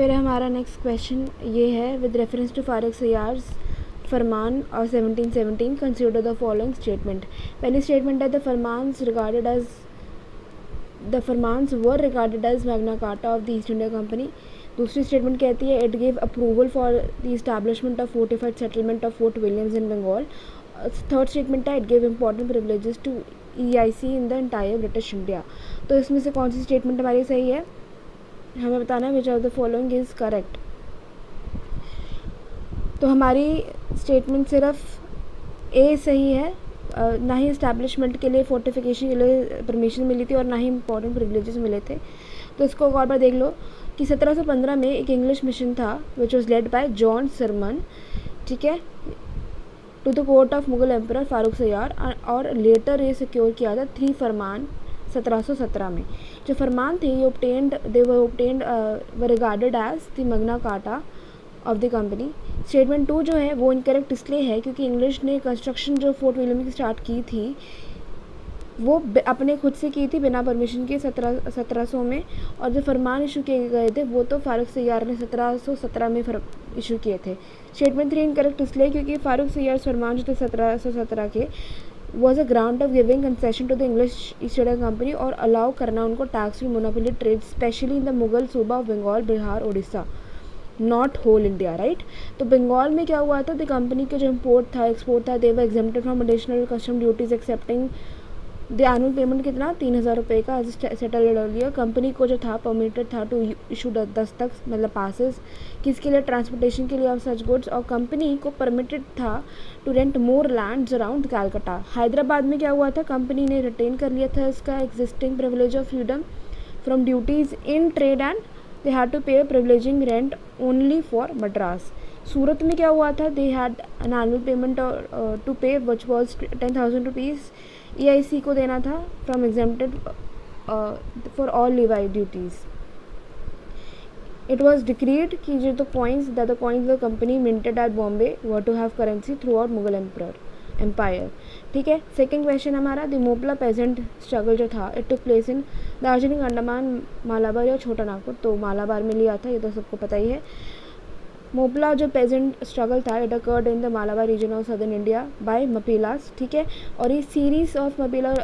फिर हमारा next question ये है, with reference to Farrukh Siyar's farman और 1717 कंसिडर द फॉलोइंग स्टेटमेंट। पहली स्टेटमेंट है the farmans were regarded as Magna Carta of the East India Company. दूसरी स्टेटमेंट कहती है it give approval for the establishment of fortified settlement of Fort Williams in Bengal. Third statement है it give important privileges to EIC in the entire British India. तो इसमें से कौन सी statement हमारी सही है, हमें बताना है which of the following is correct. तो हमारी स्टेटमेंट सिर्फ ए सही है, ना ही इस्टेब्लिशमेंट के लिए फोर्टिफिकेशन के लिए परमिशन मिली थी और ना ही इंपॉर्टेंट प्रिविलेजेस मिले थे। तो इसको एक और बार देख लो कि 1715 में एक इंग्लिश मिशन था which was led by John Surman, ठीक है, to the court of Mughal emperor Farrukh Siyar, और लेटर ये सिक्योर किया था 3 फरमान 1717 में। जो फरमान थे ये obtained regarded as the Magna Carta of the company. Statement 2 जो है वो इनकरेक्ट इसलिए है क्योंकि इंग्लिश ने कंस्ट्रक्शन जो फोर्ट विलियम की स्टार्ट की थी वो अपने खुद से की थी बिना परमिशन के 1700 में, और जो फरमान इशू किए गए थे वो तो फारूक सैयार ने 1717 में इशू किए थे। स्टेटमेंट 3 इनकरेक्ट इसलिए क्योंकि फारूक सैयार फरमान जो थे 1717 के was a ground of giving concession to the English East India Company और अलाउ करना उनको tax free monopoly trade specially in the Mughal सूबा of Bengal, Bihar, Orissa, not whole India, right. तो बंगाल में क्या हुआ था, द कंपनी के जो इम्पोर्ट था एक्सपोर्ट था they were exempted from additional custom duties excepting the annual payment कितना 3000 रुपये का सेटल्ड अर्लियर। कंपनी को जो था परमिटेड था टू इशू दस्तक मतलब पासेस किसके लिए, ट्रांसपोर्टेशन के लिए ऑफ सच गुड्स, और कंपनी को परमिटेड था to rent more lands around Calcutta. Hyderabad में क्या हुआ था, कंपनी ने रिटेन कर लिया था इसका existing privilege of freedom from duties in trade and they had to pay privileging rent only for Madras. Surat में क्या हुआ था, they had an annual payment to pay which was 10,000 rupees EIC को देना था from exempted for all levy duties. It was decreed कि जो the coins the company minted at Bombay were to have currency throughout Mughal empire, ठीक है। Second question हमारा the Moplah pageant struggle जो था it took place in Darjeeling, Andaman, Malabar या छोटा नागपुर। तो मालाबार में लिया था, ये तो सबको पता ही है। मोपला जो पेजेंट स्ट्रगल था it occurred in the Malabar region of southern India by Mappilas, ठीक है। और ये सीरीज ऑफ मपीला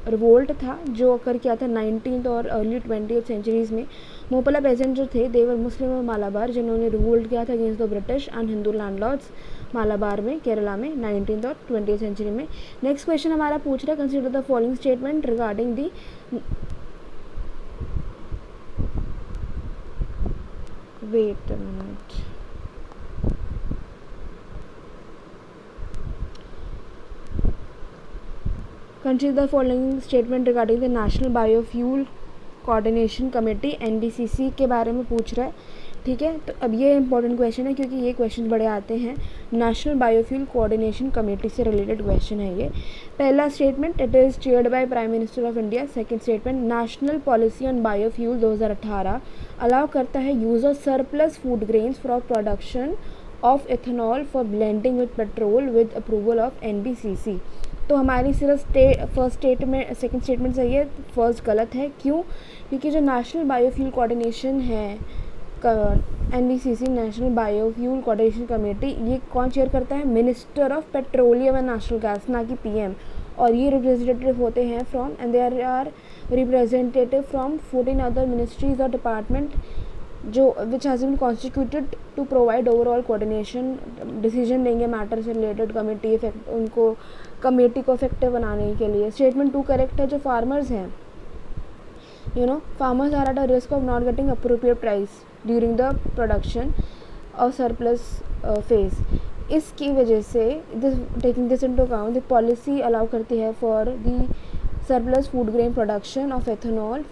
रिवोल्ट था जो अकर किया था 19th और अर्ली 20th सेंचुरीज़ में। मोपला पेजेंट जो थे देवर मुस्लिम और मालाबार जिन्होंने रिवोल्ट किया था against the British and Hindu landlords Malabar में, केरला में 19th और 20th सेंचुरी में। नेक्स्ट क्वेश्चन हमारा पूछ रहा है consider the following statement regarding the wait a minute Consider the following statement regarding the National Biofuel Coordination Committee NBCC के बारे में पूछ रहा है, ठीक है। तो अब ये इंपॉर्टेंट क्वेश्चन है क्योंकि ये क्वेश्चन बड़े आते हैं। नेशनल बायोफ्यूल कोऑर्डिनेशन कमेटी से रिलेटेड क्वेश्चन है ये। पहला statement it is chaired by prime minister of India. Second statement national policy on biofuel 2018 allow करता है use of surplus food grains for production of ethanol for blending with petrol with approval of NBCC। तो हमारी सिर्फ first statement second statement सही है, first गलत है। क्यों? क्योंकि जो नेशनल बायोफ्यूल कोऑर्डिनेशन है NBCC national biofuel coordination committee, ये कौन चेयर करता है, minister of petroleum and natural gas, ना कि PM। और ये रिप्रेजेंटेटिव होते हैं from and there are representative from 14 other ministries और डिपार्टमेंट जो which has been constituted to provide overall coordination, decision लेंगे मैटर से रिलेटेड कमेटी उनको कमेटी को इफेक्टिव बनाने के लिए। स्टेटमेंट 2 करेक्ट है। जो फार्मर्स हैं farmers are at a risk of not getting appropriate price during the production of surplus phase. इसकी वजह से taking this into account the policy allow करती है for the surplus food grain production of ethanol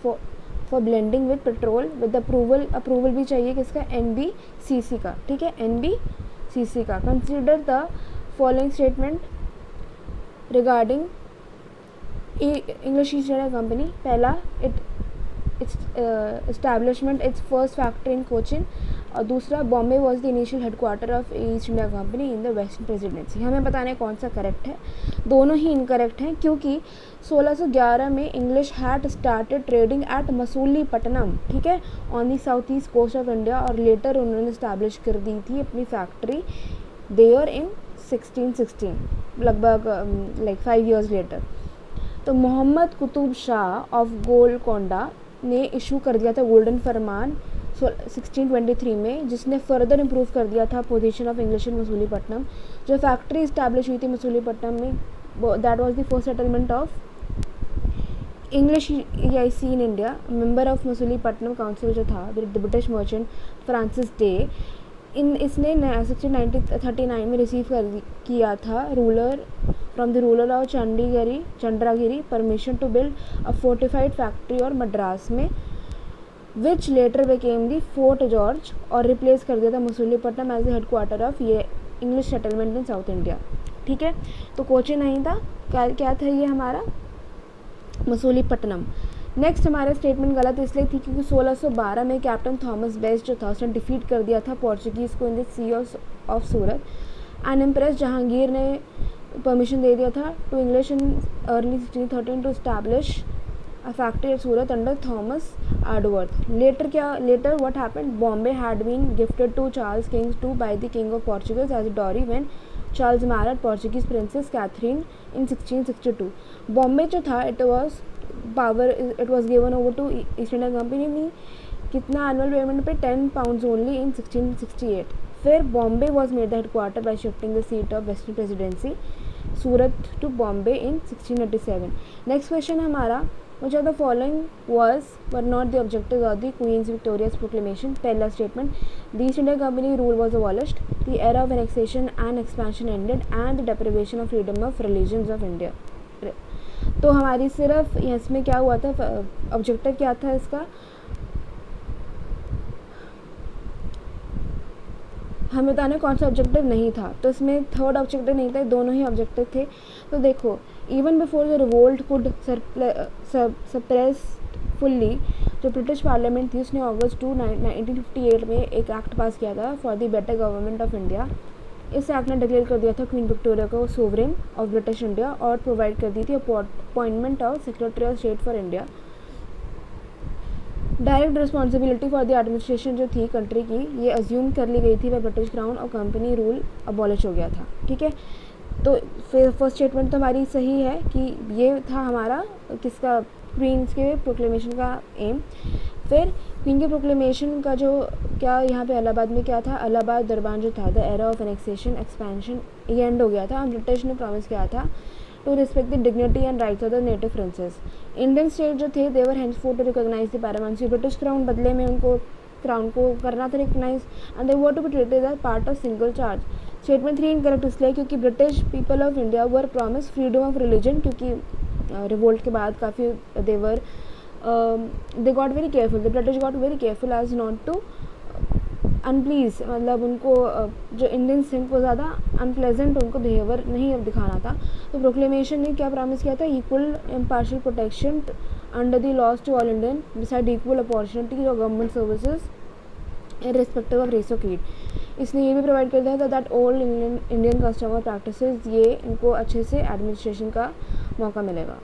for blending with petrol with approval भी चाहिए किसका, NBCC का, ठीक है, NBCC का। Consider the following statement regarding English East India Company. पहला its establishment its first factory in Cochin और दूसरा Bombay was the initial headquarter of east India company in the western presidency. हमें बताना है कौन सा करेक्ट है। दोनों ही इनकरेक्ट हैं, क्योंकि 1611 में English had started trading at Masulipatnam, ठीक है, on the south east coast of India, और लेटर उन्होंने इस्टेब्लिश कर दी थी अपनी फैक्ट्री देयर इन 1616, लगभग लाइक 5 years लेटर। तो मोहम्मद कुतुब शाह ऑफ गोलकोंडा ने इशू कर दिया था गोल्डन फरमान 1623 में, जिसने फर्दर इम्प्रूव कर दिया था position of English in Masulipatnam. जो फैक्ट्री इस्टेब्लिश हुई थी मसूलीपट्टनम में, that was the first settlement of English EIC in India. Member of Masulipatnam council जो था the British merchant Francis Day, इसने 1639 में रिसीव किया था from the ruler of Chandragiri permission to build a fortified factory और मद्रास में, which later became the Fort George, और replace कर दिया था Masulipatnam as the headquarter of ये English settlement in south India. ठीक है, तो कोची नहीं था, क्या था ये हमारा मसूलीपट्टनम। नेक्स्ट हमारा स्टेटमेंट गलत इसलिए थी क्योंकि 1612 में कैप्टन थॉमस बेस्ट जो था उसने डिफीट कर दिया था पोर्चुगीज़ को in the sea of Surat. And empress Jahangir ने परमिशन दे दिया था to English in early 1613 to establish a factory at Surat under Thomas Edworth. Later what happened, Bombay had been gifted to Charles kings two by the king of Portugal as dowry when Charles married Portuguese princess Catherine in 1662। Bombay जो था it was given over to East India Company में कितना annual payment पे 10 pounds only in 1668। फिर Bombay was made the headquarter by shifting the seat of western presidency Surat to Bombay in 1687। Next question हमारा, which of the following were not the objectives of the Queen's Victoria's Proclamation? पहला statement, the East India Company rule was abolished, the era of annexation and expansion ended, and the deprivation of freedom of religions of India। तो हमारी सिर्फ इसमें क्या हुआ था, objective क्या था इसका, हमें बताना कौन सा ऑब्जेक्टिव नहीं था। तो इसमें थर्ड ऑब्जेक्टिव नहीं था, दोनों ही ऑब्जेक्टिव थे। तो देखो, even before the revolt could suppress fully, जो ब्रिटिश पार्लियामेंट थी उसने अगस्त 2 1958 में एक एक्ट पास किया था for the better government of India. इस एक्ट ने डिक्लेयर कर दिया था क्वीन विक्टोरिया को सोवरेन ऑफ ब्रिटिश इंडिया और प्रोवाइड कर दी थी appointment of secretary of state for India. Direct responsibility for the administration जो थी कंट्री की, ये अज्यूम कर ली गई थी बाय ब्रिटिश क्राउन और कंपनी रूल अबॉलिश हो गया था। ठीक है, तो फिर फर्स्ट स्टेटमेंट तो हमारी सही है कि ये था हमारा किसका, क्वींस के प्रोक्लेमेशन का एम। फिर क्वीन के प्रोक्लेमेशन का जो क्या यहाँ पे इलाहाबाद में क्या था, इलाहाबाद दरबार जो था the era of annexation expansion, ये एंड हो गया था। ब्रिटिश ने प्रॉमिस किया था to respect the dignity and rights of the native princes. Indian state जो थे they were hence forced to recognise the paramountcy, British crown बदले में उनको क्राउन को करना था recognise, and they were to be treated as part of single charge. Statement 3 incorrect इसलिए क्योंकि British people of India were promise freedom of religion, क्योंकि revolt के बाद काफ़ी they got very careful, the British got very careful as not to unplease, मतलब उनको जो Indians थे उनको ज़्यादा अनप्लेजेंट उनको बिहेवियर नहीं अब दिखाना था। तो प्रोक्लेमेशन ने क्या प्रॉमिस किया था, equal impartial protection under the laws to all Indian besides equal opportunities और government services irrespective of race और क्रीड। इसने ये भी प्रोवाइड कर दिया था that all Indian customer practices, ये इनको अच्छे से एडमिनिस्ट्रेशन का मौका मिलेगा।